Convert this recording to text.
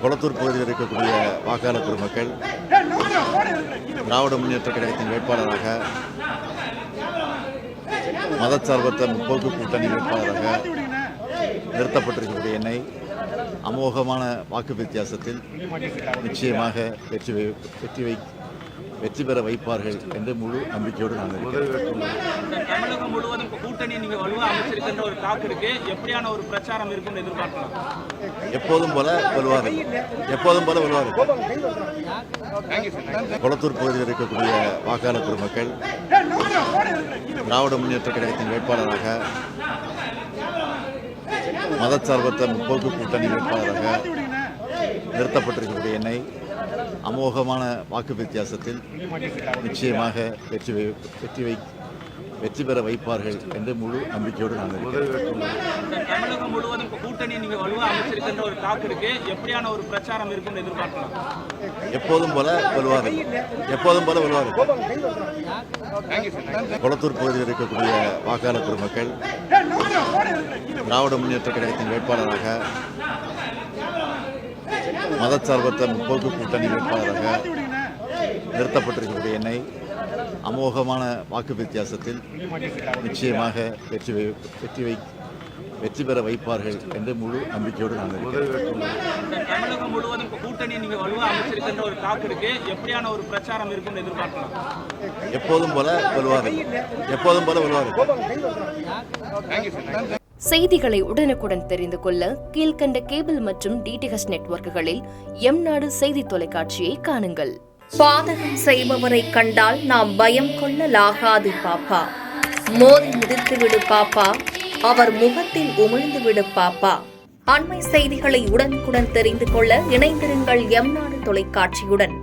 கொளத்தூர் பகுதியில் இருக்கக்கூடிய வாக்காளர் பெருமக்கள் திராவிட முன்னேற்ற கழகத்தின் வேட்பாளராக மதச்சார்பற்ற முற்போக்கு கூட்டணி வேட்பாளராக நிறுத்தப்பட்டிருக்கக்கூடிய என்னை அமோகமான வாக்கு வித்தியாசத்தில் நிச்சயமாக வெற்றி பெற வைப்பார்கள் என்று முழு நம்பிக்கையோடு நான் இருக்கிறேன். தமிழகம் முழுவதும் கூட்டணி நீங்க வலுவா அமைச்சிருக்கின்ற ஒரு டாக் இருக்கு. எப்படியான ஒரு பிரச்சாரம் இருக்குன்னு எதிர்பார்க்கலாம்? எப்போதும் போல வலுவார்கள். கொளத்தூர் பகுதியில் இருக்கக்கூடிய வாக்காளர் பெருமக்கள் திராவிட முன்னேற்ற கழகத்தின் வேட்பாளராக மதச்சார்பற்ற முற்போக்கு கூட்டணி வேட்பாளராக நிறுத்தப்பட்டிருக்கக்கூடிய என்னை அமோகமான வாக்கு வித்தியாசத்தில் நிச்சயமாக வெற்றி பெற வைப்பார்கள் என்று முழு நம்பிக்கையோடு நான் இருக்கிறேன். தமிழகம் முழுவதும் கூட்டணி நீங்க வலுவா அமைச்சிருக்கின்ற ஒரு டாக் இருக்கு. எப்படியான ஒரு பிரச்சாரம் இருக்குன்னு எதிர்பார்க்கலாம்? எப்போதும் போல வலுவார்கள். கொளத்தூர் பகுதியில் இருக்கக்கூடிய வாக்காளர் பெருமக்கள் திராவிட முன்னேற்ற கழகத்தின் வேட்பாளராக மதச்சார்பற்ற முற்போக்கு கூட்டணி வேட்பாளராக நிறுத்தப்பட்டிருக்கக்கூடிய என்னை அமோகமான வாக்கு வித்தியாசத்தில் நிச்சயமாக வெற்றி பெற வைப்பார்கள் என்று முழு நம்பிக்கையோடு நான் இருக்கிறேன். தமிழகம் முழுவதும் கூட்டணி நீங்க வலுவா அமைச்சிருக்கின்ற ஒரு டாக் இருக்கு. எப்படியான ஒரு பிரச்சாரம் இருக்குன்னு எதிர்பார்க்கலாம்? எப்போதும் போல வலுவார்கள். செய்திகளை உடனுக்குடன் தெரிந்து கொள்ள கீழ்கண்ட கேபிள் மற்றும் டிடிஎச் நெட்வொர்க்குகளில் எம்நாடு செய்தி தொலைக்காட்சியை காணுங்கள். பாதகம் செய்பவரை கண்டால் நாம் பயம் கொள்ளலாகாது பாப்பா. மோதி மிதித்துவிடு பாப்பா, அவர் முகத்தில் உமிழ்ந்துவிடு பாப்பா. அண்மை செய்திகளை உடனுக்குடன் தெரிந்து கொள்ள இணைந்திருங்கள் எம்நாடு தொலைக்காட்சியுடன்.